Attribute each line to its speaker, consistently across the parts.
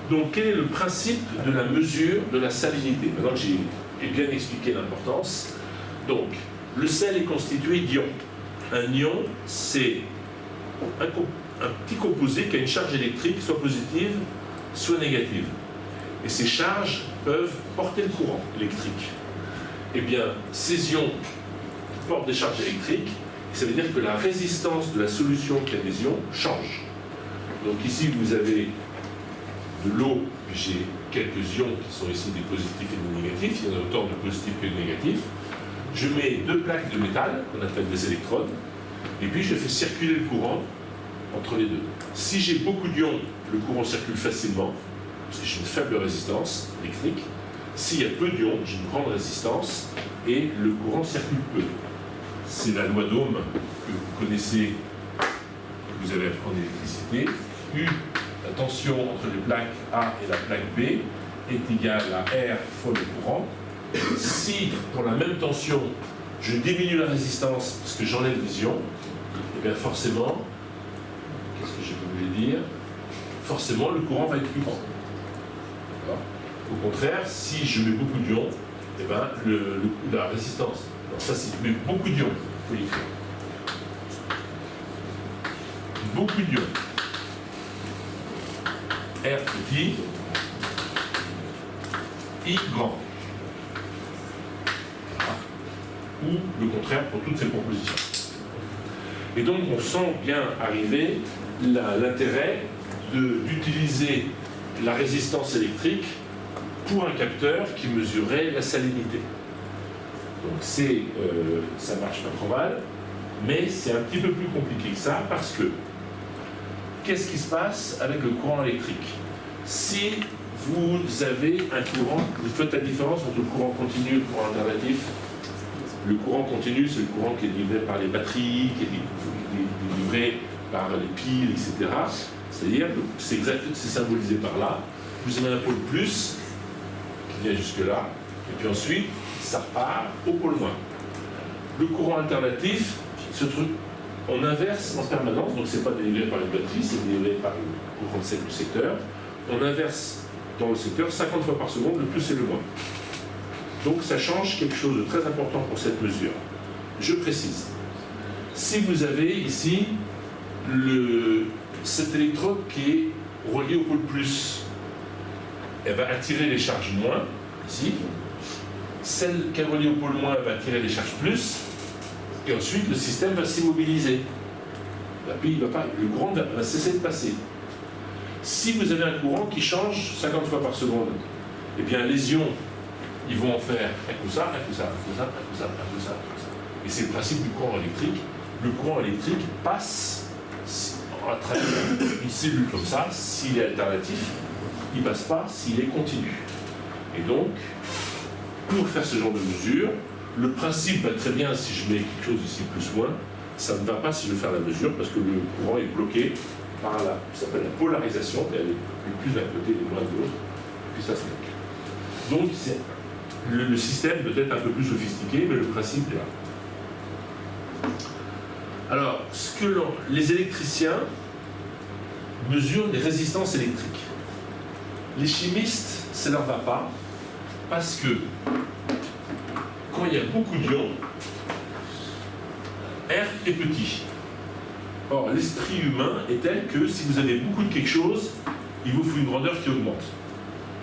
Speaker 1: Donc, quel est le principe de la mesure de la salinité? Maintenant que j'ai bien expliqué l'importance. Donc, le sel est constitué d'ions. Un ion, c'est un petit composé qui a une charge électrique, soit positive, soit négative. Et ces charges peuvent porter le courant électrique. Eh bien, ces ions portent des charges électriques, et ça veut dire que la résistance de la solution qui a des ions change. Donc ici, vous avez de l'eau, puis j'ai quelques ions qui sont ici des positifs et des négatifs, il y en a autant de positifs que de négatifs. Je mets deux plaques de métal, qu'on appelle des électrodes, et puis je fais circuler le courant entre les deux. Si j'ai beaucoup d'ions, le courant circule facilement, parce que j'ai une faible résistance électrique. S'il y a peu d'ions, j'ai une grande résistance, et le courant circule peu. C'est la loi d'Ohm que vous connaissez, que vous avez appris en électricité. U, la tension entre les plaques A et la plaque B, est égale à R fois le courant. Si, pour la même tension, je diminue la résistance parce que j'enlève des ions, et bien forcément, qu'est-ce que j'ai voulu dire? Forcément, le courant va être plus grand. Au contraire, si je mets beaucoup d'ions, et ben la résistance. Alors ça, si je mets beaucoup d'ions, il faut l'écrire. Beaucoup d'ions. R petit, I grand. Ou le contraire pour toutes ces propositions. Et donc on sent bien arriver l'intérêt d'utiliser la résistance électrique pour un capteur qui mesurait la salinité. Donc ça marche pas trop mal, mais c'est un petit peu plus compliqué que ça parce que qu'est-ce qui se passe avec le courant électrique? Si vous avez un courant, vous faites la différence entre le courant continu et le courant alternatif. Le courant continu, c'est le courant qui est livré par les batteries, qui est livré par les piles, etc. C'est-à-dire que c'est symbolisé par là. Vous avez un pôle plus qui vient jusque-là, et puis ensuite, ça repart au pôle moins. Le courant alternatif, ce truc, on inverse en permanence, donc c'est pas délivré par les batteries, c'est délivré par le courant du secteur. On inverse dans le secteur 50 fois par seconde, le plus et le moins. Donc ça change quelque chose de très important pour cette mesure. Je précise. Si vous avez ici cette électrode qui est reliée au pôle plus, elle va attirer les charges moins, ici. Celle qui est reliée au pôle moins va attirer les charges plus, et ensuite le système va s'immobiliser. La pile va pas, le courant va cesser de passer. Si vous avez un courant qui change 50 fois par seconde, eh bien les ions, ils vont en faire un coup ça, un coup ça, un coup ça, un coup ça, un coup ça, un coup ça. Et c'est le principe du courant électrique. Le courant électrique passe à travers une cellule comme ça, s'il est alternatif, il ne passe pas s'il est continu. Et donc, pour faire ce genre de mesure, le principe va très bien si je mets quelque chose ici plus moins, ça ne va pas si je veux faire la mesure parce que le courant est bloqué par là, ça s'appelle la polarisation, elle est plus d'un côté et moins de l'autre, puis ça se bloque. Donc, le système peut être un peu plus sophistiqué, mais le principe est là. Alors, les électriciens mesurent les résistances électriques. Les chimistes, ça ne leur va pas, parce que quand il y a beaucoup d'ions, R est petit. Or, l'esprit humain est tel que si vous avez beaucoup de quelque chose, il vous faut une grandeur qui augmente.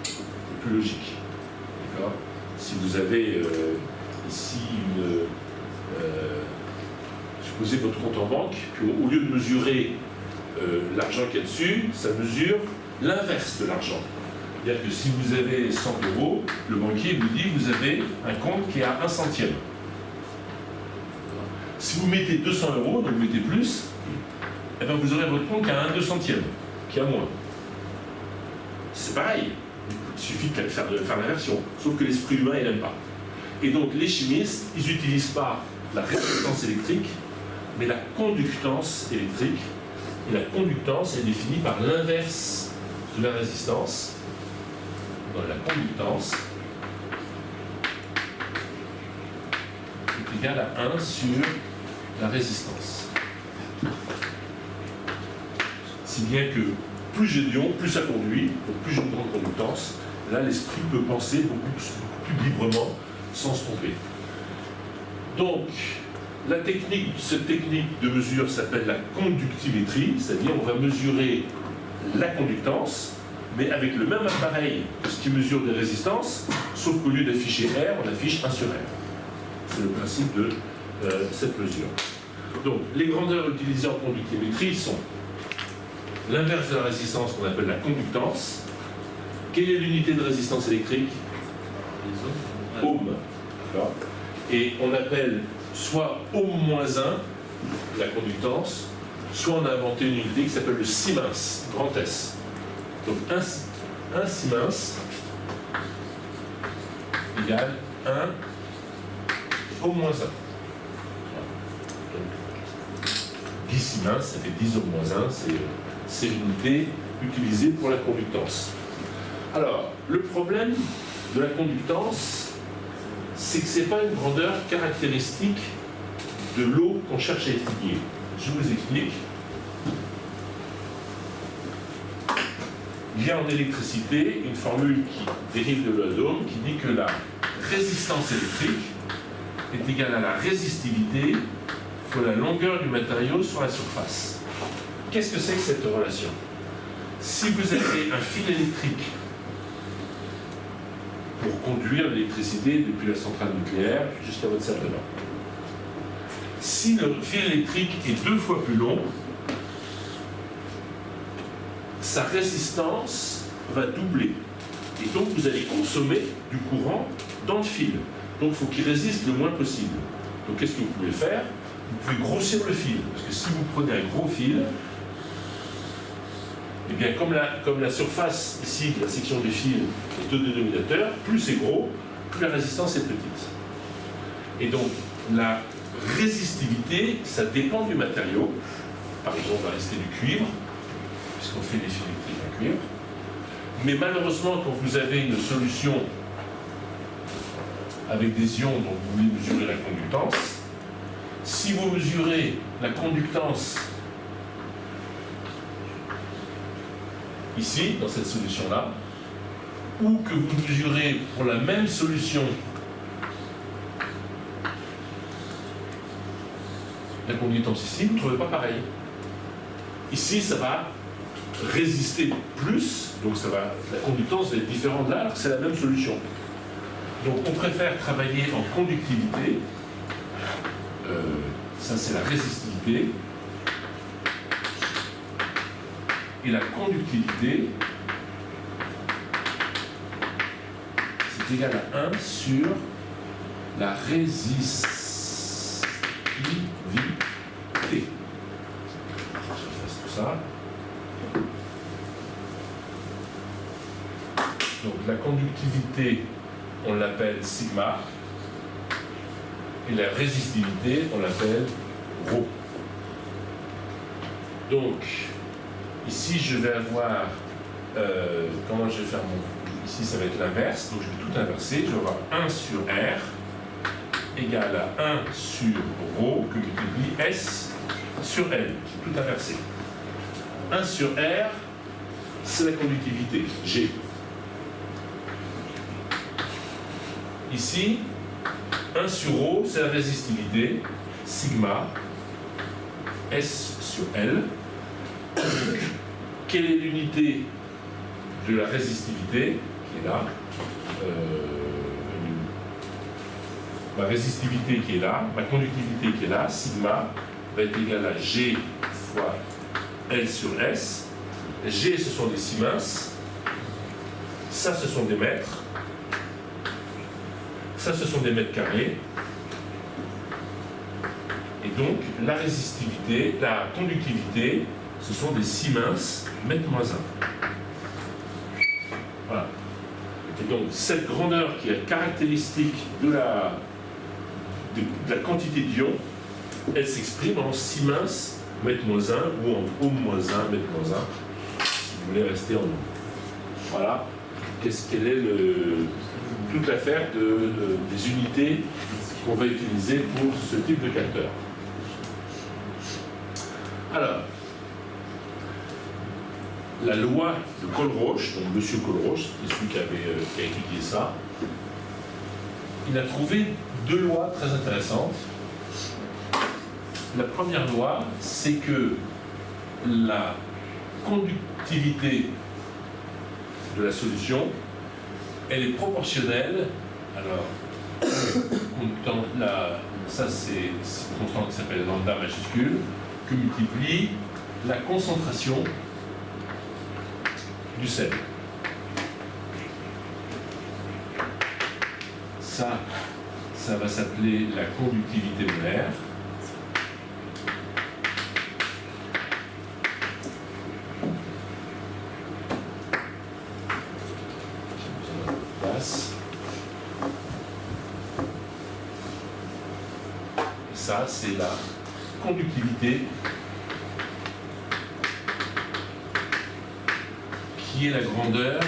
Speaker 1: C'est plus logique. D'accord ? Si vous avez ici supposez votre compte en banque, puis au lieu de mesurer l'argent qu'il y a dessus, ça mesure l'inverse de l'argent. C'est-à-dire que si vous avez 100 €, le banquier vous dit que vous avez un compte qui est à 1 centième. Si vous mettez 200 €, donc vous mettez plus, eh bien vous aurez votre compte qui a un 2 centième, qui a moins. C'est pareil. Il suffit de faire l'inversion, sauf que l'esprit humain, il n'aime pas. Et donc les chimistes, ils n'utilisent pas la résistance électrique, mais la conductance électrique. Et la conductance est définie par l'inverse de la résistance. Donc la conductance est égale à 1 sur la résistance. Si bien que plus j'ai d'ions, plus ça conduit, donc plus j'ai une grande conductance. Là, l'esprit peut penser beaucoup plus librement, sans se tromper. Donc, cette technique de mesure s'appelle la conductimétrie, c'est-à-dire on va mesurer la conductance, mais avec le même appareil que ce qui mesure des résistances, sauf qu'au lieu d'afficher R, on affiche 1 sur R. C'est le principe de cette mesure. Donc, les grandeurs utilisées en conductimétrie sont l'inverse de la résistance qu'on appelle la conductance. Quelle est l'unité de résistance électrique? Ohm. Et on appelle soit ohm-1 la conductance, soit on a inventé une unité qui s'appelle le Siemens, grand S. Donc un Siemens égale 1 ohm-1. 10 Siemens, ça fait 10 ohm-1, c'est l'unité utilisée pour la conductance. Alors, le problème de la conductance, c'est que ce n'est pas une grandeur caractéristique de l'eau qu'on cherche à étudier. Je vous explique. Il y a en électricité une formule qui dérive de l'atome qui dit que la résistance électrique est égale à la résistivité fois la longueur du matériau sur la surface. Qu'est-ce que c'est que cette relation? Si vous avez un fil électrique pour conduire l'électricité depuis la centrale nucléaire jusqu'à votre salle de bain, si le fil électrique est 2 fois plus long, sa résistance va doubler. Et donc vous allez consommer du courant dans le fil. Donc il faut qu'il résiste le moins possible. Donc qu'est-ce que vous pouvez faire? Vous pouvez grossir le fil. Parce que si vous prenez un gros fil, eh bien comme la surface ici, la section du fil est au dénominateur, plus c'est gros, plus la résistance est petite. Et donc la résistivité, ça dépend du matériau. Par exemple, on va rester du cuivre, puisqu'on fait des fils électriques en cuivre. Mais malheureusement, quand vous avez une solution avec des ions dont vous voulez mesurer la conductance, si vous mesurez la conductance ici, dans cette solution-là, ou que vous mesurez pour la même solution la conductance ici, vous ne trouvez pas pareil. Ici, ça va résister plus, donc la conductance va être différente là, alors que c'est la même solution. Donc on préfère travailler en conductivité, ça c'est la résistivité, et la conductivité, c'est égal à 1 sur la résistivité. Je fasse tout ça. Donc la conductivité, on l'appelle sigma, et la résistivité, on l'appelle rho. Donc, ici, je vais avoir, comment je vais faire mon... Ici, ça va être l'inverse, donc je vais tout inverser, je vais avoir 1 sur R égale à 1 sur rho, que multiplie S sur L. J'ai tout inversé. 1 sur R, c'est la conductivité, G. Ici, 1 sur rho, c'est la résistivité, sigma, S sur L. Quelle est l'unité de la résistivité, qui est là, ma résistivité qui est là, ma conductivité qui est là, sigma, va être égal à G fois L sur S. G, ce sont des Siemens. Ça, ce sont des mètres. Ça, ce sont des mètres carrés. Et donc, la résistivité, la conductivité, ce sont des Siemens mètres moins 1. Voilà. Et donc, cette grandeur qui est caractéristique de la quantité d'ions, elle s'exprime en Siemens mètre moins 1 ou en ohm moins 1 mètre moins 1, si vous voulez rester en ohm. Voilà. Quelle est toute l'affaire des unités qu'on va utiliser pour ce type de capteur. Alors, la loi de Colroche, donc M. Colroche, c'est celui qui a étudié ça, il a trouvé deux lois très intéressantes. La première loi, c'est que la conductivité de la solution, elle est proportionnelle. Alors, ça c'est une constante qui s'appelle lambda majuscule, que multiplie la concentration du sel. Ça va s'appeler la conductivité molaire. Ça, c'est la conductivité qui est la grandeur,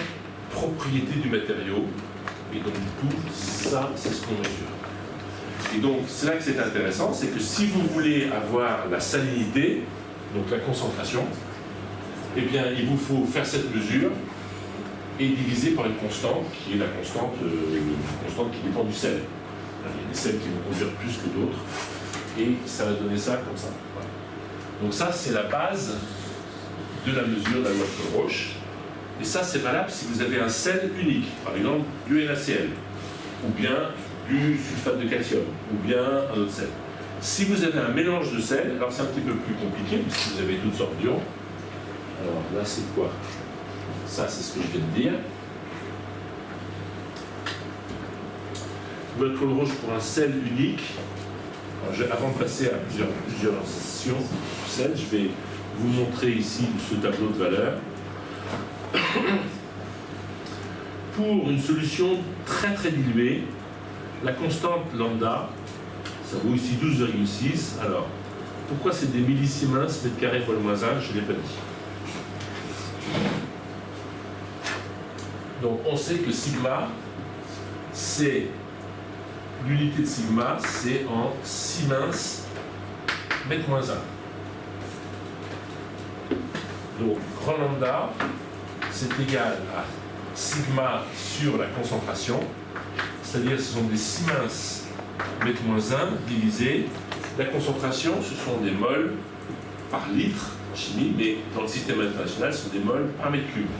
Speaker 1: propriété du matériau. Et donc, du coup, ça, c'est ce qu'on mesure. Et donc, c'est là que c'est intéressant, c'est que si vous voulez avoir la salinité, donc la concentration, eh bien, il vous faut faire cette mesure et diviser par une constante, qui est la constante qui dépend du sel. Il y a des sels qui vont conduire plus que d'autres, et ça va donner ça comme ça. Voilà. Donc ça, c'est la base de la mesure de la loi de Colroche. Et ça, c'est valable si vous avez un sel unique, par exemple du NaCl, ou bien du sulfate de calcium, ou bien un autre sel. Si vous avez un mélange de sels, alors c'est un petit peu plus compliqué, puisque vous avez toutes sortes d'ions. Alors là, c'est quoi? Ça, c'est ce que je viens de dire. Loi de Colroche pour un sel unique. Alors, avant de passer à plusieurs sessions du sel, je vais vous montrer ici ce tableau de valeurs. Pour une solution très très diluée, la constante lambda, ça vaut ici 12,6. Alors, pourquoi c'est des millisiemens mètre carré fois le moins 1? Je ne l'ai pas dit. Donc on sait que sigma, c'est l'unité de sigma, c'est en siemens mètre moins 1. Donc grand lambda, c'est égal à sigma sur la concentration, c'est-à-dire ce sont des siemens mètre moins 1 divisé. La concentration, ce sont des moles par litre en chimie, mais dans le système international, ce sont des moles par mètre cube.